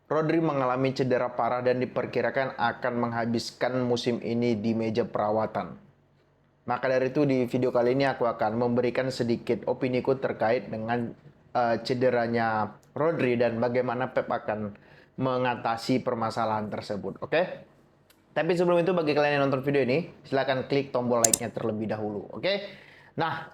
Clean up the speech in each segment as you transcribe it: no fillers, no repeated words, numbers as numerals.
Rodri mengalami cedera parah dan diperkirakan akan menghabiskan musim ini di meja perawatan. Maka dari itu di video kali ini aku akan memberikan sedikit opiniku terkait dengan cederanya Rodri dan bagaimana Pep akan mengatasi permasalahan tersebut. Oke? Tapi sebelum itu bagi kalian yang nonton video ini, silahkan klik tombol like-nya terlebih dahulu. Oke? Nah,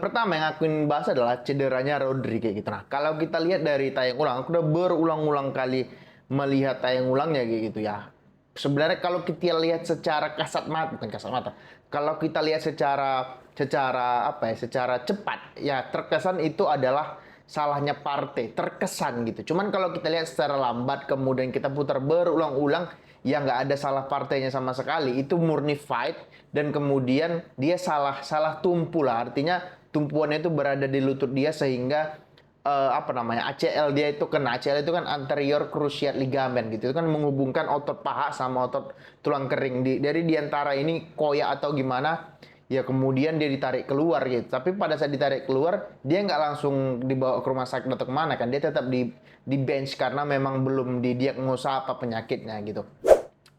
pertama yang aku ingin bahas adalah cederanya Rodri kayak gitu. Nah, kalau kita lihat dari tayang ulang, aku udah berulang-ulang kali melihat tayang ulangnya kayak gitu ya. Sebenarnya kalau kita lihat secara kasat mata, bukan kasat mata, kalau kita lihat secara apa ya, secara cepat, ya terkesan itu adalah salahnya partai, terkesan gitu. Cuman kalau kita lihat secara lambat, kemudian kita putar berulang-ulang, ya nggak ada salah partainya sama sekali. Itu murni fight dan kemudian dia salah tumpu lah. Artinya tumpuannya itu berada di lutut dia sehingga apa namanya ACL dia itu kena. ACL itu kan anterior cruciate ligament gitu. Itu kan menghubungkan otot paha sama otot tulang kering. Dari diantara ini koyak atau gimana, ya kemudian dia ditarik keluar gitu. Tapi pada saat ditarik keluar, dia nggak langsung dibawa ke rumah sakit atau kemana kan. Dia tetap di bench karena memang belum didiagnosa apa penyakitnya gitu.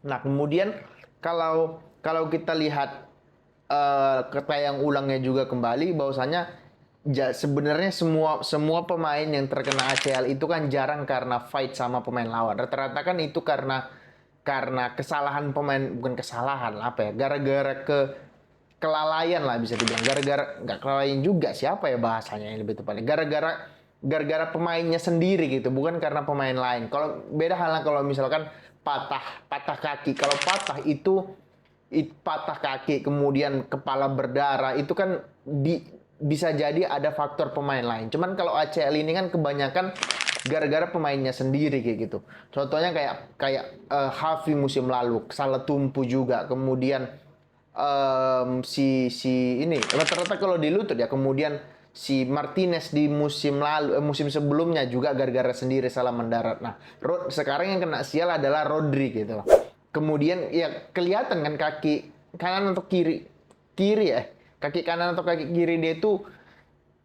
Nah, kemudian kalau kalau kita lihat ke tayang ulangnya juga kembali bahwasanya sebenarnya semua semua pemain yang terkena ACL itu kan jarang karena fight sama pemain lawan. Rata-rata kan itu karena kesalahan pemain, bukan kesalahan apa ya, gara-gara kelalaian lah bisa dibilang. Gara-gara nggak kelalaian juga, siapa ya bahasanya yang lebih tepatnya, gara-gara pemainnya sendiri gitu, bukan karena pemain lain. Kalau beda halnya kalau misalkan patah patah kaki, kalau patah itu patah kaki kemudian kepala berdarah itu kan bisa jadi ada faktor pemain lain. Cuman kalau ACL ini kan kebanyakan gara-gara pemainnya sendiri kayak gitu. Contohnya kayak kayak Havi musim lalu salah tumpu juga. Kemudian si ini rata-rata kalau di lutut ya. Kemudian si Martinez di musim lalu musim sebelumnya juga gara-gara sendiri salah mendarat. Nah, sekarang yang kena sial adalah Rodri gitu. Kemudian ya kelihatan kan kaki kanan atau kiri kiri ya, kaki kanan atau kaki kiri dia itu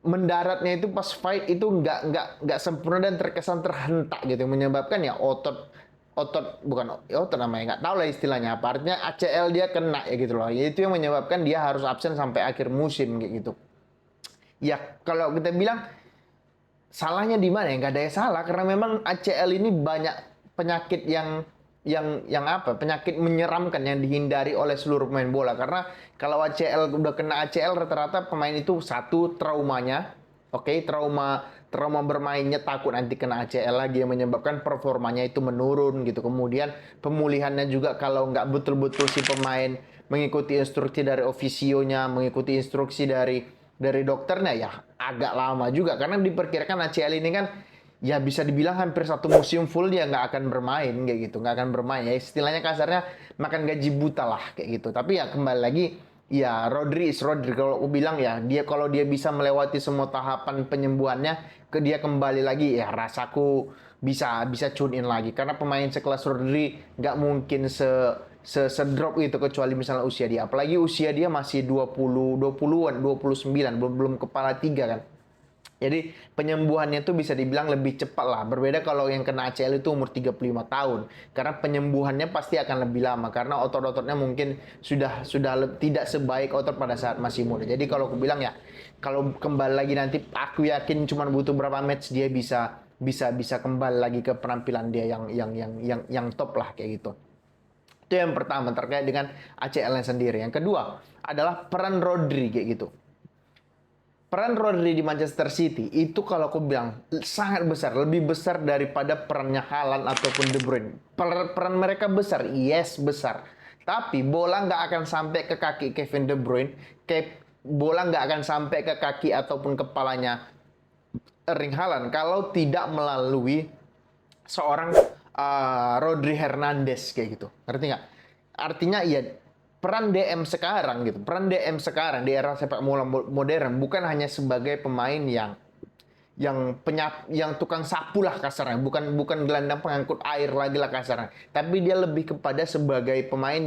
mendaratnya itu pas fight itu nggak sempurna dan terkesan terhentak gitu, menyebabkan ya otot otot bukan otot namanya, nggak tahu lah istilahnya apa, artinya ACL dia kena ya gitu loh, ya itu yang menyebabkan dia harus absen sampai akhir musim kayak gitu. Ya kalau kita bilang salahnya di mana ya, nggak ada yang salah karena memang ACL ini banyak penyakit yang apa, penyakit menyeramkan yang dihindari oleh seluruh pemain bola. Karena kalau ACL udah kena ACL rata-rata pemain itu satu traumanya, oke, trauma trauma bermainnya, takut nanti kena ACL lagi yang menyebabkan performanya itu menurun gitu. Kemudian pemulihannya juga kalau nggak betul-betul si pemain mengikuti instruksi dari ofisionya, mengikuti instruksi dari dokternya, ya agak lama juga karena diperkirakan ACL ini kan ya bisa dibilang hampir satu musim full dia nggak akan bermain kayak gitu, nggak akan bermain ya, istilahnya kasarnya makan gaji buta lah kayak gitu. Tapi ya kembali lagi, ya Rodri is Rodri, kalau aku bilang ya dia kalau dia bisa melewati semua tahapan penyembuhannya ke dia kembali lagi, ya rasaku bisa bisa tune in lagi karena pemain sekelas Rodri nggak mungkin drop itu kecuali misalnya usia dia, apalagi usia dia masih 20-an 29, belum kepala tiga kan. Jadi penyembuhannya tuh bisa dibilang lebih cepat lah. Berbeda kalau yang kena ACL itu umur 35 tahun. Karena penyembuhannya pasti akan lebih lama karena otot-ototnya mungkin sudah tidak sebaik otot pada saat masih muda. Jadi kalau aku bilang ya, kalau kembali lagi nanti aku yakin cuma butuh berapa match dia bisa kembali lagi ke penampilan dia yang top lah kayak gitu. Itu yang pertama terkait dengan ACL-nya sendiri. Yang kedua adalah peran Rodri kayak gitu. Peran Rodri di Manchester City itu kalau aku bilang sangat besar, lebih besar daripada perannya Haaland ataupun De Bruyne. Peran mereka besar, yes besar. Tapi bola nggak akan sampai ke kaki Kevin De Bruyne, bola nggak akan sampai ke kaki ataupun kepalanya Erling Haaland kalau tidak melalui seorang Rodri Hernandez kayak gitu. Ngerti nggak? Artinya ya peran DM sekarang gitu, peran DM sekarang di era sepak bola modern bukan hanya sebagai pemain yang tukang sapu lah kasarnya, bukan bukan gelandang pengangkut air lagi lah kasarnya, tapi dia lebih kepada sebagai pemain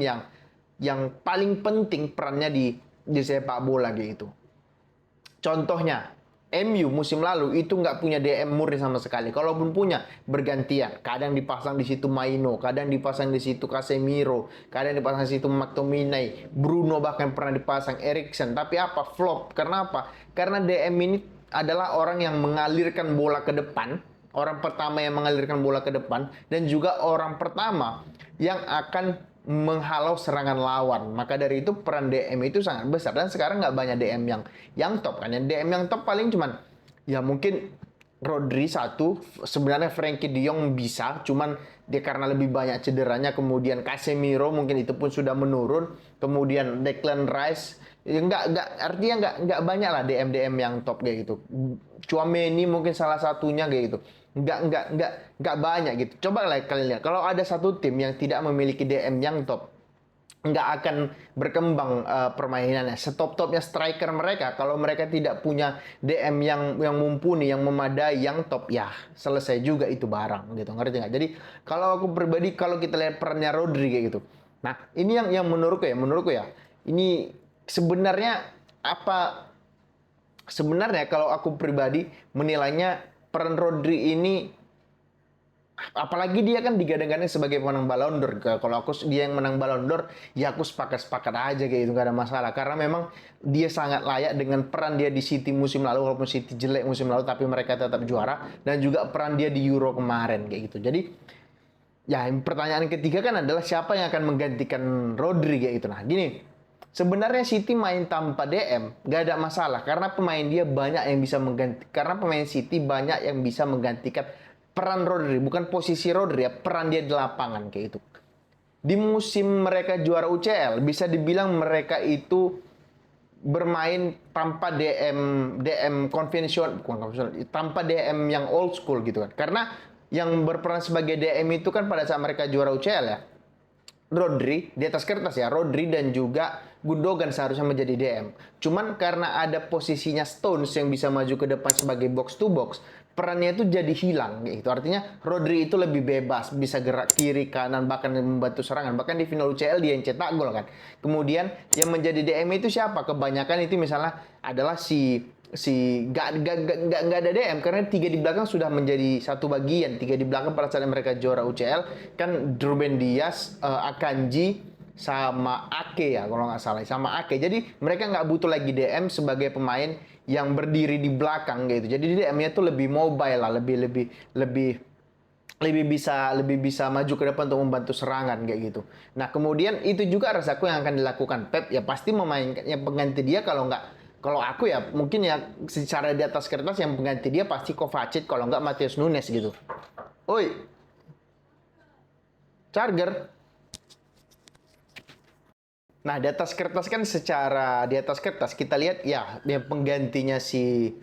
yang paling penting perannya di sepak bola gitu. Contohnya MU musim lalu itu nggak punya DM murni sama sekali. Kalaupun punya, bergantian. Kadang dipasang di situ Maino, kadang dipasang di situ Casemiro, kadang dipasang di situ McTominay, Bruno bahkan pernah dipasang, Eriksen. Tapi apa? Flop. Karena apa? Karena DM ini adalah orang yang mengalirkan bola ke depan, orang pertama yang mengalirkan bola ke depan, dan juga orang pertama yang akan menghalau serangan lawan. Maka dari itu peran DM itu sangat besar, dan sekarang nggak banyak DM yang top kan. Yang DM yang top paling cuman ya mungkin Rodri satu, sebenarnya Frankie De Jong bisa, cuman dia karena lebih banyak cederanya. Kemudian Casemiro mungkin itu pun sudah menurun. Kemudian Declan Rice, ya artinya nggak banyak lah DM yang top kayak gitu. Tchouaméni mungkin salah satunya kayak gitu. Nggak banyak gitu. Coba lah kalian lihat, kalau ada satu tim yang tidak memiliki DM yang top, nggak akan berkembang permainannya. Setop-topnya striker mereka, kalau mereka tidak punya DM yang mumpuni, yang memadai, yang top, ya selesai juga itu barang gitu. Ngerti nggak? Jadi kalau aku pribadi, kalau kita lihat perannya Rodri kayak gitu. Nah, ini yang menurutku ya, ini sebenarnya apa? Sebenarnya kalau aku pribadi menilainya, peran Rodri ini, apalagi dia kan digadang-gadang sebagai pemenang Ballon d'Or. Kalau dia yang menang Ballon d'Or, ya aku sepakat-sepakat aja kayak itu, gak ada masalah. Karena memang dia sangat layak dengan peran dia di City musim lalu, walaupun City jelek musim lalu, tapi mereka tetap juara. Dan juga peran dia di Euro kemarin kayak gitu. Jadi ya pertanyaan ketiga kan adalah siapa yang akan menggantikan Rodri kayak gitu. Nah gini, sebenarnya City main tanpa DM gak ada masalah, karena pemain dia banyak yang bisa mengganti. Karena pemain City banyak yang bisa menggantikan peran Rodri, bukan posisi Rodri ya, peran dia di lapangan kayak itu. Di musim mereka juara UCL, bisa dibilang mereka itu bermain tanpa DM konvensional, bukan konvensional, tanpa DM yang old school gitu kan. Karena yang berperan sebagai DM itu kan pada saat mereka juara UCL ya, Rodri, di atas kertas ya, Rodri dan juga Gundogan seharusnya menjadi DM. Cuman karena ada posisinya Stones yang bisa maju ke depan sebagai box to box, perannya itu jadi hilang gitu. Artinya Rodri itu lebih bebas, bisa gerak kiri, kanan, bahkan membantu serangan. Bahkan di final UCL dia yang cetak gol kan. Kemudian yang menjadi DM itu siapa? Kebanyakan itu misalnya adalah nggak ada DM, karena tiga di belakang sudah menjadi satu bagian. Tiga di belakang pada saat mereka juara UCL kan Ruben Dias, Akanji sama Ake ya kalau nggak salah, sama Ake. Jadi mereka nggak butuh lagi DM sebagai pemain yang berdiri di belakang gitu. Jadi DM-nya tuh lebih mobile lah, lebih bisa maju ke depan untuk membantu serangan kayak gitu. Nah kemudian itu juga rasaku yang akan dilakukan Pep, ya pasti memainkan yang pengganti dia. Kalau aku ya mungkin ya secara di atas kertas yang pengganti dia pasti Kovacic, kalau nggak Matheus Nunes gitu. Oi, Charger. Nah, di atas kertas kita lihat ya, dia penggantinya ini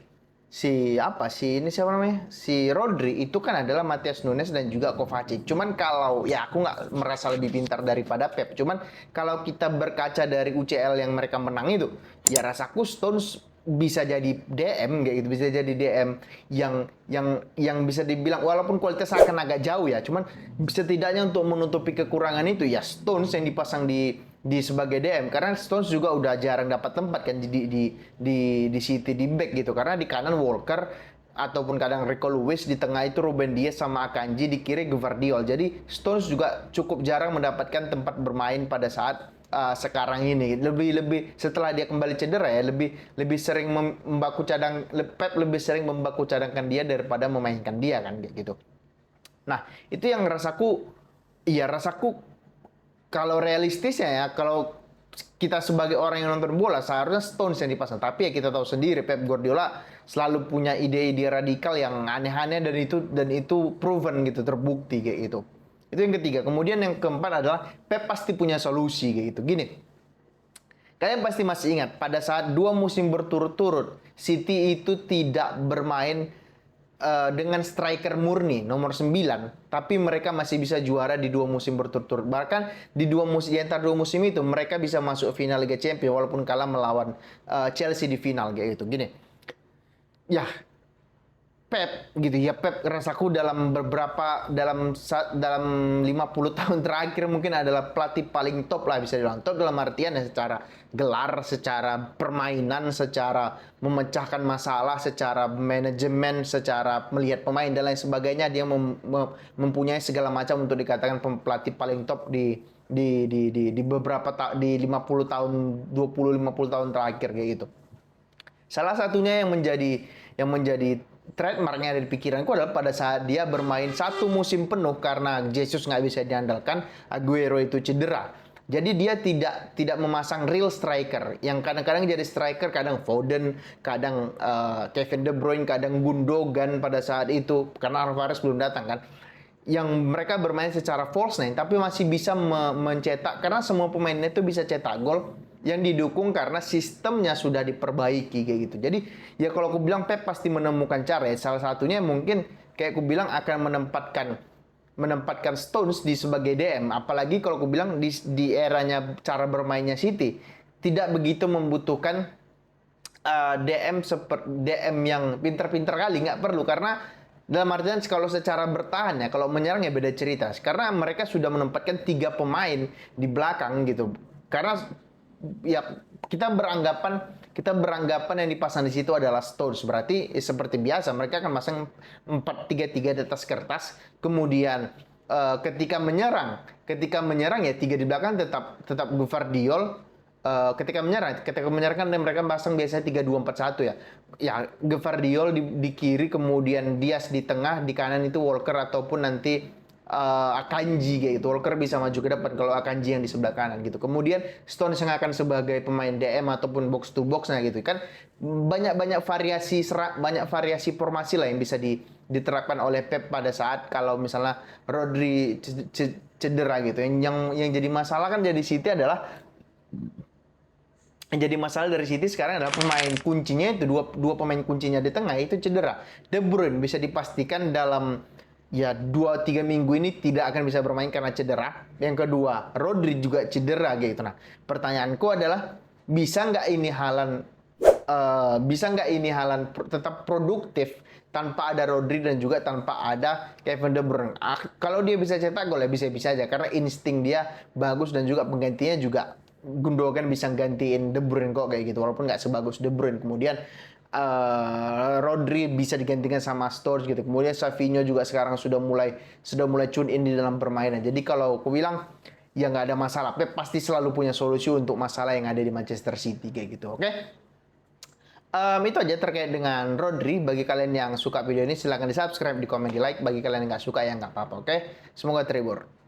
siapa namanya? Si Rodri itu kan adalah Matheus Nunes dan juga Kovacic. Cuman kalau ya aku nggak merasa lebih pintar daripada Pep. Cuman kalau kita berkaca dari UCL yang mereka menang itu, ya rasaku Stones bisa jadi DM kayak gitu, bisa jadi DM yang bisa dibilang walaupun kualitas akan agak jauh ya, cuman setidaknya untuk menutupi kekurangan itu ya Stones yang dipasang di sebagai DM, karena Stones juga udah jarang dapat tempat kan di City di back gitu, karena di kanan Walker ataupun kadang Rico Lewis, di tengah itu Ruben Dias sama Akanji, di kiri Gvardiol. Jadi Stones juga cukup jarang mendapatkan tempat bermain pada saat sekarang ini. Lebih setelah dia kembali cedera ya, lebih sering Pep lebih sering membaku cadangkan dia daripada memainkan dia kan gitu. Nah, itu yang rasaku kalau realistisnya ya, kalau kita sebagai orang yang nonton bola seharusnya Stones yang dipasang. Tapi ya kita tahu sendiri Pep Guardiola selalu punya ide-ide radikal yang aneh-aneh, dan itu proven gitu, terbukti kayak gitu. Itu yang ketiga. Kemudian yang keempat adalah Pep pasti punya solusi kayak gitu. Gini, kalian pasti masih ingat pada saat 2 musim berturut-turut City itu tidak bermain dengan striker murni nomor 9, tapi mereka masih bisa juara di 2 musim berturut-turut. Bahkan di antara 2 musim itu mereka bisa masuk final Liga Champions walaupun kalah melawan Chelsea di final kayak gitu. Gini, ya Pep gitu ya, Pep rasaku dalam 50 tahun terakhir mungkin adalah pelatih paling top lah, bisa dibilang top dalam artian ya secara gelar, secara permainan, secara memecahkan masalah, secara manajemen, secara melihat pemain dan lain sebagainya. Dia mempunyai segala macam untuk dikatakan pelatih paling top di di 50 tahun, 50 tahun terakhir kayak gitu. Salah satunya yang menjadi trademarknya dari pikiranku adalah pada saat dia bermain satu musim penuh karena Jesus nggak bisa diandalkan, Aguero itu cedera. Jadi dia tidak memasang real striker yang kadang-kadang jadi striker, kadang Foden, kadang Kevin De Bruyne, kadang Gundogan pada saat itu karena Alvarez belum datang kan. Yang mereka bermain secara false nine tapi masih bisa mencetak karena semua pemainnya itu bisa cetak gol yang didukung karena sistemnya sudah diperbaiki kayak gitu. Jadi ya kalau aku bilang Pep pasti menemukan cara ya. Salah satunya mungkin kayak aku bilang akan menempatkan Stones di sebagai DM. Apalagi kalau aku bilang di eranya cara bermainnya City tidak begitu membutuhkan DM yang pinter-pinter kali, nggak perlu karena dalam artian kalau secara bertahan ya, kalau menyerang ya beda cerita. Karena mereka sudah menempatkan 3 pemain di belakang gitu. Karena ya kita beranggapan yang dipasang di situ adalah Stones. Berarti seperti biasa mereka akan pasang 4-3-3 di atas kertas. Kemudian ketika menyerang ya 3 di belakang tetap Gvardiol. Ketika menyerang kan mereka pasang biasanya 3-2-4-1 ya. Ya, Gvardiol di kiri, kemudian Diaz di tengah, di kanan itu Walker ataupun nanti Akanji kayak gitu. Walker bisa maju ke depan kalau Akanji yang di sebelah kanan gitu. Kemudian Stones yang akan sebagai pemain DM ataupun box to box gitu kan. Banyak variasi formasi lah yang bisa diterapkan oleh Pep pada saat kalau misalnya Rodri cedera gitu. Yang jadi masalah kan jadi City adalah yang jadi masalah dari City sekarang adalah pemain kuncinya itu dua pemain kuncinya di tengah itu cedera. De Bruyne bisa dipastikan dalam ya 2-3 minggu ini tidak akan bisa bermain karena cedera. Yang kedua, Rodri juga cedera gitu. Nah, pertanyaanku adalah bisa nggak ini Haaland tetap produktif tanpa ada Rodri dan juga tanpa ada Kevin De Bruyne. Kalau dia bisa cetak gol ya bisa-bisa aja karena insting dia bagus dan juga penggantinya juga Gundogan bisa gantiin De Bruyne kok kayak gitu walaupun nggak sebagus De Bruyne. Kemudian Rodri bisa digantikan sama Stones gitu. Kemudian Savinho juga sekarang sudah mulai tune in di dalam permainan. Jadi kalau aku bilang ya nggak ada masalah. Pep pasti selalu punya solusi untuk masalah yang ada di Manchester City kayak gitu. Oke? Itu aja terkait dengan Rodri. Bagi kalian yang suka video ini silahkan di subscribe, di komen, di like. Bagi kalian yang nggak suka ya nggak apa-apa. Oke? Semoga terhibur.